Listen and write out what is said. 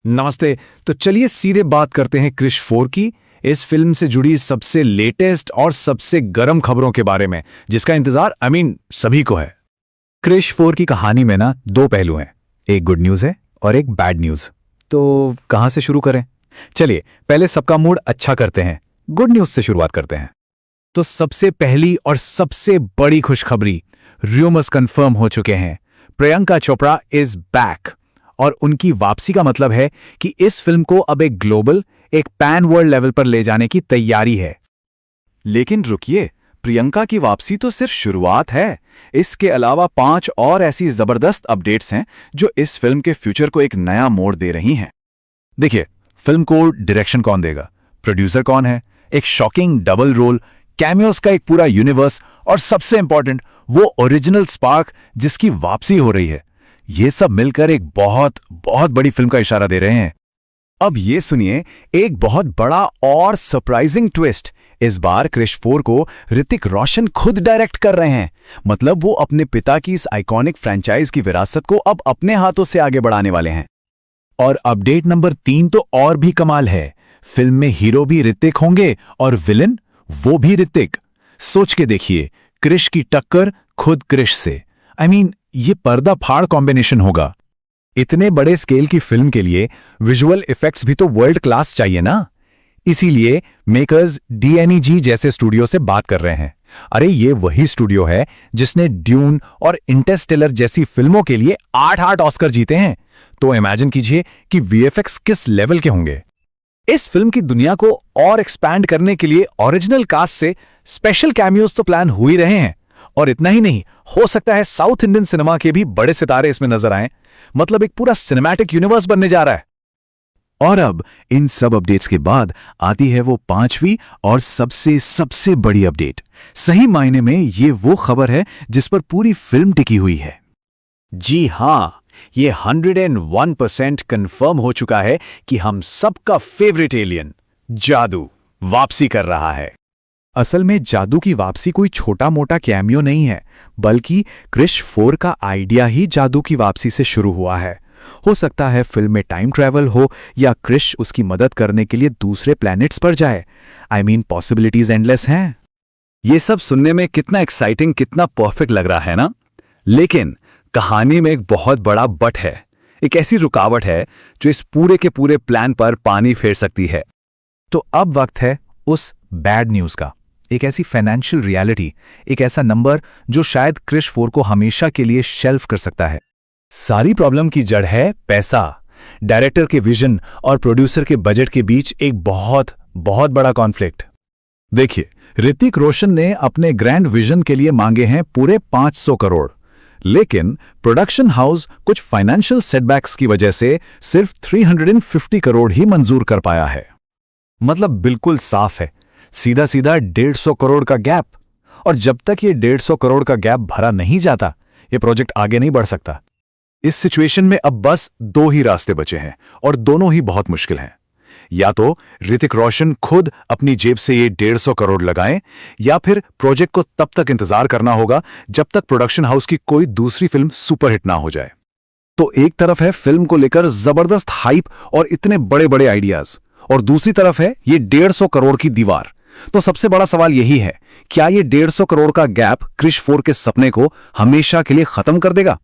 नमस्ते। तो चलिए सीधे बात करते हैं क्रिश 4 की, इस फिल्म से जुड़ी सबसे लेटेस्ट और सबसे गर्म खबरों के बारे में, जिसका इंतजार सभी को है। क्रिश 4 की कहानी में ना दो पहलू हैं, एक गुड न्यूज़ है और एक बैड न्यूज़। तो कहाँ से शुरू करें? चलिए पहले सबका मूड अच्छा करते हैं, गुड न्यूज़ से शुरुआत करते हैं। तो सबसे पहली और सबसे बड़ी खुशखबरी, रूमर्स कंफर्म हो चुके हैं। प्रियंका चोपड़ा इज बैक और उनकी वापसी का मतलब है कि इस फिल्म को अब एक ग्लोबल, एक पैन वर्ल्ड लेवल पर ले जाने की तैयारी है। लेकिन रुकिए, प्रियंका की वापसी तो सिर्फ शुरुआत है। इसके अलावा 5 और ऐसी जबरदस्त अपडेट्स हैं जो इस फिल्म के फ्यूचर को एक नया मोड़ दे रही हैं। देखिए, फिल्म को डायरेक्शन कौन देगा, प्रोड्यूसर कौन है, एक शॉकिंग डबल रोल, कैमियोस का एक पूरा यूनिवर्स और सबसे इंपॉर्टेंट वो ओरिजिनल स्पार्क जिसकी वापसी हो रही है। ये सब मिलकर एक बहुत बहुत बड़ी फिल्म का इशारा दे रहे हैं। अब ये सुनिए एक बहुत बड़ा और सरप्राइजिंग ट्विस्ट। इस बार क्रिश 4 को ऋतिक रोशन खुद डायरेक्ट कर रहे हैं। मतलब वो अपने पिता की इस आइकॉनिक फ्रेंचाइज की विरासत को अब अपने हाथों से आगे बढ़ाने वाले हैं। और अपडेट नंबर 3 तो और भी कमाल है। फिल्म में हीरो भी ऋतिक होंगे और विलन वो भी ऋतिक। सोच के देखिए, क्रिश की टक्कर खुद क्रिश से। ये पर्दा फाड़ कॉम्बिनेशन होगा। इतने बड़े स्केल की फिल्म के लिए विजुअल इफेक्ट्स भी तो वर्ल्ड क्लास चाहिए ना। इसीलिए मेकर्स DNEG जैसे स्टूडियो से बात कर रहे हैं। अरे ये वही स्टूडियो है जिसने ड्यून और इंटरस्टेलर जैसी फिल्मों के लिए 8 ऑस्कर जीते हैं। तो इमेजिन कीजिए कि VFX किस लेवल के होंगे। इस फिल्म की दुनिया को और एक्सपैंड करने के लिए ओरिजिनल कास्ट से स्पेशल कैमियोज तो प्लान हो ही रहे हैं। और इतना ही नहीं, हो सकता है साउथ इंडियन सिनेमा के भी बड़े सितारे इसमें नजर आएं। मतलब एक पूरा सिनेमैटिक यूनिवर्स बनने जा रहा है। और अब इन सब अपडेट्स के बाद आती है वो 5वीं और सबसे बड़ी अपडेट। सही मायने में ये वो खबर है जिस पर पूरी फिल्म टिकी हुई है। जी हां, ये 101% कंफर्म हो चुका है कि हम सबका फेवरेट एलियन जादू वापसी कर रहा है। असल में जादू की वापसी कोई छोटा मोटा कैमियो नहीं है, बल्कि क्रिश 4 का आइडिया ही जादू की वापसी से शुरू हुआ है। हो सकता है फिल्म में टाइम ट्रैवल हो या क्रिश उसकी मदद करने के लिए दूसरे प्लैनेट्स पर जाए। पॉसिबिलिटीज एंडलेस हैं। ये सब सुनने में कितना एक्साइटिंग, कितना परफेक्ट लग रहा है ना। लेकिन कहानी में एक बहुत बड़ा बट है, एक ऐसी रुकावट है जो इस पूरे के पूरे प्लान पर पानी फेर सकती है। तो अब वक्त है उस बैड न्यूज का। एक ऐसी फाइनेंशियल रियलिटी, एक ऐसा नंबर जो शायद क्रिश 4 को हमेशा के लिए शेल्फ कर सकता है। सारी प्रॉब्लम की जड़ है पैसा। डायरेक्टर के विजन और प्रोड्यूसर के बजट के बीच एक बहुत बड़ा कॉन्फ्लिक्ट। देखिए, ऋतिक रोशन ने अपने ग्रैंड विजन के लिए मांगे हैं पूरे 500 करोड़, लेकिन प्रोडक्शन हाउस कुछ फाइनेंशियल सेटबैक्स की वजह से सिर्फ 350 करोड़ ही मंजूर कर पाया है। मतलब बिल्कुल साफ है, सीधा 150 करोड़ का गैप। और जब तक ये 150 करोड़ का गैप भरा नहीं जाता, ये प्रोजेक्ट आगे नहीं बढ़ सकता। इस सिचुएशन में अब बस 2 ही रास्ते बचे हैं और दोनों ही बहुत मुश्किल हैं। या तो ऋतिक रोशन खुद अपनी जेब से ये 150 करोड़ लगाएं, या फिर प्रोजेक्ट को तब तक इंतजार करना होगा जब तक प्रोडक्शन हाउस की कोई दूसरी फिल्म सुपरहिट ना हो जाए। तो एक तरफ है फिल्म को लेकर जबरदस्त हाइप और इतने बड़े आइडियाज, और दूसरी तरफ है ये 150 करोड़ की दीवार। तो सबसे बड़ा सवाल यही है, क्या ये 150 करोड़ का गैप क्रिश 4 के सपने को हमेशा के लिए खत्म कर देगा?